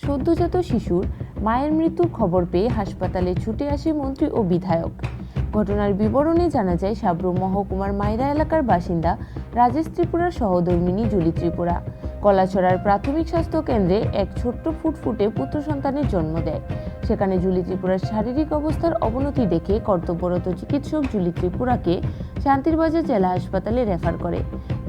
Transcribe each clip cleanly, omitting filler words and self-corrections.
সদ্যজাত শিশুর মায়ের মৃত্যুর খবর পেয়ে হাসপাতালে ছুটে আসে মন্ত্রী ও বিধায়ক। ঘটনার বিবরণে জানা যায়, সাবরুম মহকুমার মাইরা এলাকার বাসিন্দা রাজেশ ত্রিপুরার সহধর্মিণী জুলি ত্রিপুরা কলাছড়ার প্রাথমিক স্বাস্থ্য কেন্দ্রে এক ছোট্ট ফুটফুটে পুত্র সন্তানের জন্ম দেয়। সেখানে জুলি ত্রিপুরার শারীরিক অবস্থার অবনতি দেখে কর্তব্যরত চিকিৎসক জুলি ত্রিপুরাকে শান্তিরবাজার জেলা হাসপাতালে রেফার করে।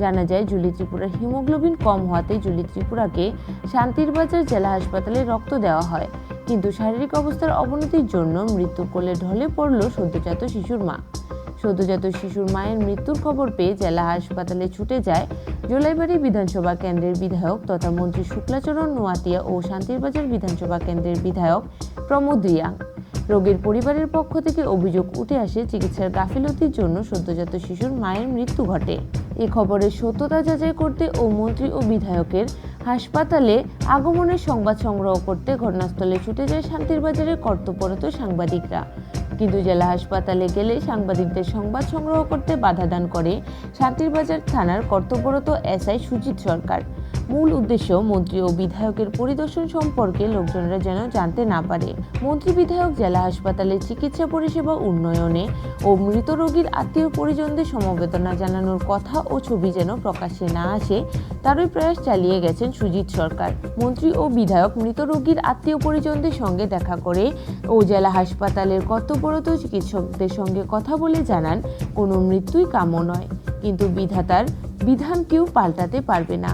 জানা যায়, জুলি ত্রিপুরার হিমোগ্লোবিন কম হওয়াতে জুলি ত্রিপুরাকে শান্তিরবাজার জেলা হাসপাতালে রক্ত দেওয়া হয়, কিন্তু শারীরিক অবস্থার অবনতির জন্য মৃত্যুর কোলে ঢলে পড়ল সদ্যজাত শিশুর মা। সদ্যজাত শিশুর মায়ের মৃত্যুর খবর পেয়ে জেলা হাসপাতালে ছুটে যায় জোলাইবাড়ি বিধানসভা কেন্দ্রের বিধায়ক তথা মন্ত্রী শুক্লাচরণ নোয়াতিয়া ও শান্তিরবাজার বিধানসভা কেন্দ্রের বিধায়ক প্রমোদ রিয়াং। রোগীর পরিবারের পক্ষ থেকে অভিযোগ উঠে আসে, চিকিৎসার গাফিলতির জন্য সদ্যজাত শিশুর মায়ের মৃত্যু ঘটে। এ খবরের সত্যতা যাচাই করতে ও মন্ত্রী ও বিধায়কের হাসপাতালে আগমনের সংবাদ সংগ্রহ করতে ঘটনাস্থলে ছুটে যায় শান্তিরবাজারের কর্তব্যরত সাংবাদিকরা। কিন্তু জেলা হাসপাতালে গেলে সাংবাদিকদের সংবাদ সংগ্রহ করতে বাধা দান করে শান্তিরবাজার থানার কর্তব্যরত এসআই সুজিত সরকার। মূল উদ্দেশ্য, মন্ত্রী ও বিধায়কের পরিদর্শন সম্পর্কে লোকজনরা যেন জানতে না পারে। মন্ত্রী বিধায়ক জেলা হাসপাতালে চিকিৎসা পরিষেবা উন্নয়নে ও মৃত রোগীর আত্মীয় পরিজনদের সমবেদনা জানানোর কথা ও ছবি যেন প্রকাশ্যে না আসে, তারই প্রয়াস চালিয়ে গেছেন সুজিত সরকার। মন্ত্রী ও বিধায়ক মৃত রোগীর আত্মীয় পরিজনদের সঙ্গে দেখা করে ও জেলা হাসপাতালের কর্তব্যরত চিকিৎসকদের সঙ্গে কথা বলে জানান, কোনো মৃত্যুই কাম্য নয়, কিন্তু বিধাতার বিধান কেউ পাল্টাতে পারবে না।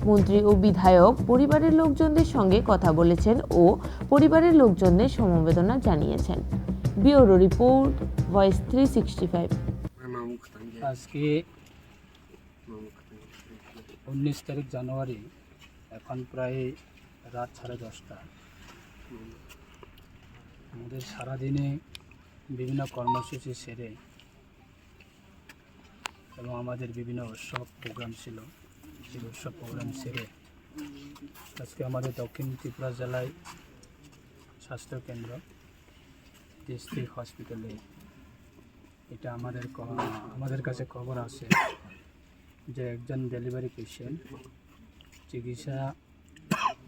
মন্ত্রী ও বিধায়ক পরিবারের লোকজনদের সঙ্গে কথা বলেছেন ও পরিবারের লোকজনদের সমবেদনা জানিয়েছেন। Bureau report, voice 365। আজকে 19 তারিখ জানুয়ারি, এখন প্রায় রাত 10:30। আমাদের সারাদিনে বিভিন্ন কর্মসূচি সেরে এবং আমাদের বিভিন্ন উৎসব প্রোগ্রাম ছিল, সেই উৎসব প্রোগ্রাম সেরে আজকে আমাদের দক্ষিণ ত্রিপুরা জেলায় স্বাস্থ্যকেন্দ্র ডিস্ট্রিক্ট হসপিটালে এটা আমাদের কাছে খবর আসে যে একজন ডেলিভারি পেশেন্ট চিকিৎসা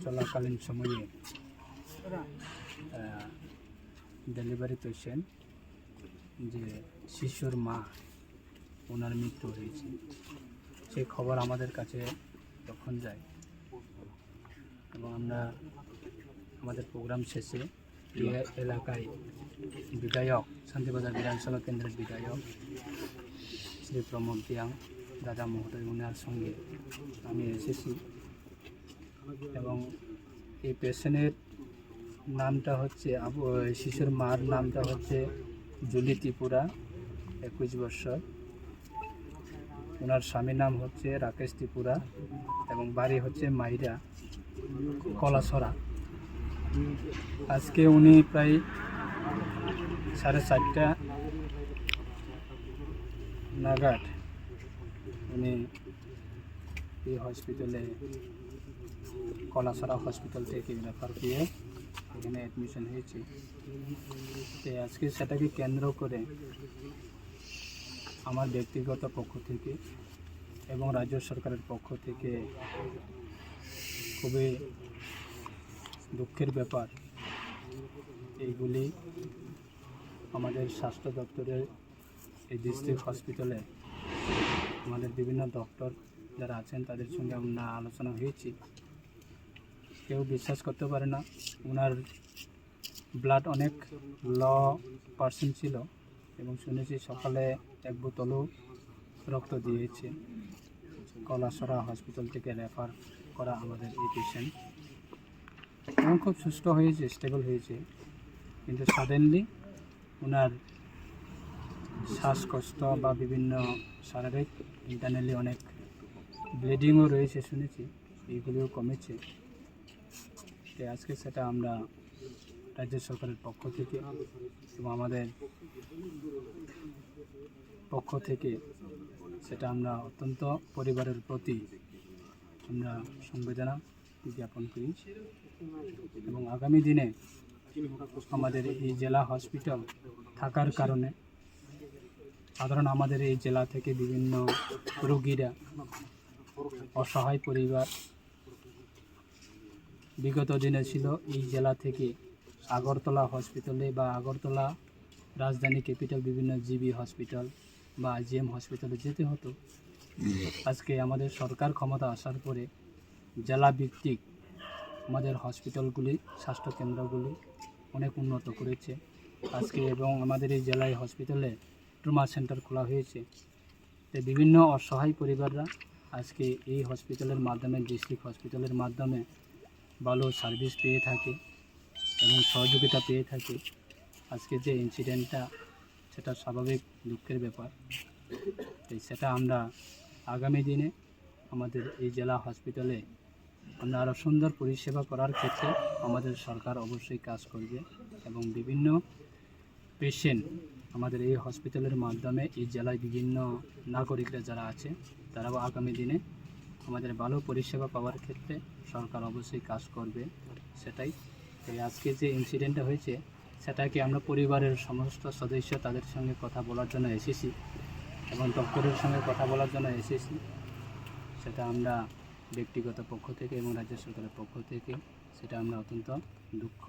চলাকালীন সময়ে ডেলিভারি পেশেন্ট যে শিশুর মা, ওনার মৃত্যু হয়েছে। সেই খবর আমাদের কাছে তখন যায় এবং আমরা আমাদের প্রোগ্রাম শেষে এলাকায় বিধায়ক, শান্তিবাজার বিধানসভা কেন্দ্রের বিধায়ক শ্রী প্রমোদ রিয়াং দাদা মহোদয়, ওনার সঙ্গে আমি এসেছি এবং এই পেশেন্টের নামটা হচ্ছে, শিশুর মার নামটা হচ্ছে জুলি ত্রিপুরা, 21 বছর। ওনার স্বামীর নাম হচ্ছে রাকেশ ত্রিপুরা এবং বাড়ি হচ্ছে মাইরা কলাছড়া। আজকে উনি প্রায় 4:30 নাগাদ উনি এই হসপিটালে, কলাছড়া হসপিটাল থেকে রেফার দিয়ে এখানে অ্যাডমিশন হয়েছে। তো আজকে সেটাকে কেন্দ্র করে আমার ব্যক্তিগত পক্ষ থেকে এবং রাজ্য সরকারের পক্ষ থেকে খুবই দুঃখের ব্যাপার। এইগুলি আমাদের স্বাস্থ্য দপ্তরের এই ডিস্ট্রিক্ট হসপিটালে আমাদের বিভিন্ন ডক্টর যারা আছেন তাদের সঙ্গে আমরা আলোচনা হয়েছি। কেউ বিশ্বাস করতে পারে না, ওনার ব্লাড অনেক % ছিল এবং শুনেছি সকালে 1 বোতলও রক্ত দিয়েছে। কলাছড়া হসপিটাল থেকে রেফার করা আমাদের এই পেশেন্ট এবং খুব সুস্থ হয়েছে, স্টেবল হয়েছে, কিন্তু সাডেনলি ওনার শ্বাসকষ্ট বা বিভিন্ন শারীরিক ইন্টারনালি অনেক ব্লিডিংও রয়েছে শুনেছি, এইগুলিও কমেছে। তো আজকে সেটা আমরা রাজ্য সরকারের পক্ষ থেকে এবং আমাদের পক্ষ থেকে সেটা আমরা অত্যন্ত পরিবারের প্রতি আমরা সমবেদনা জ্ঞাপন করি এবং আগামী দিনে আমাদের এই জেলা হসপিটাল থাকার কারণে সাধারণ আমাদের এই জেলা থেকে বিভিন্ন রোগীরা, অসহায় পরিবার বিগত দিনে ছিল এই জেলা থেকে আগরতলা হসপিটালে বা আগরতলা রাজধানী ক্যাপিটাল বিভিন্ন জিবি হসপিটাল বা আইজিএম হসপিটালে যেতে হতো। আজকে আমাদের সরকার ক্ষমতা আসার পরে জেলা ভিত্তিক আমাদের হসপিটালগুলি স্বাস্থ্যকেন্দ্রগুলি অনেক উন্নত করেছে আজকে, এবং আমাদের এই জেলায় হসপিটালে ট্রমা সেন্টার খোলা হয়েছে। তো বিভিন্ন অসহায় পরিবাররা আজকে এই হসপিটালের মাধ্যমে, ডিস্ট্রিক্ট হসপিটালের মাধ্যমে ভালো সার্ভিস পেয়ে থাকে এবং সহযোগিতা পেয়ে থাকে। আজকে যে ইনসিডেন্টটা, সেটা স্বাভাবিক দুঃখের ব্যাপার। তাই সেটা আমরা আগামী দিনে আমাদের এই জেলা হসপিটালে আমরা আরও সুন্দর পরিষেবা করার ক্ষেত্রে আমাদের সরকার অবশ্যই কাজ করবে, এবং বিভিন্ন পেশেন্ট আমাদের এই হসপিটালের মাধ্যমে এই জেলায় বিভিন্ন নাগরিকরা যারা আছে তারাও আগামী দিনে আমাদের ভালো পরিষেবা পাওয়ার ক্ষেত্রে সরকার অবশ্যই কাজ করবে। সেটাই তাই আজকে যে ইনসিডেন্টটা হয়েছে সেটাকে আমরা পরিবারের সমস্ত সদস্য তাদের সঙ্গে কথা বলার জন্য এসেছি এবং ডক্টরের সঙ্গে কথা বলার জন্য এসেছি। সেটা আমরা ব্যক্তিগত পক্ষ থেকে এবং রাজ্য সরকারের পক্ষ থেকে সেটা আমরা অত্যন্ত দুঃখ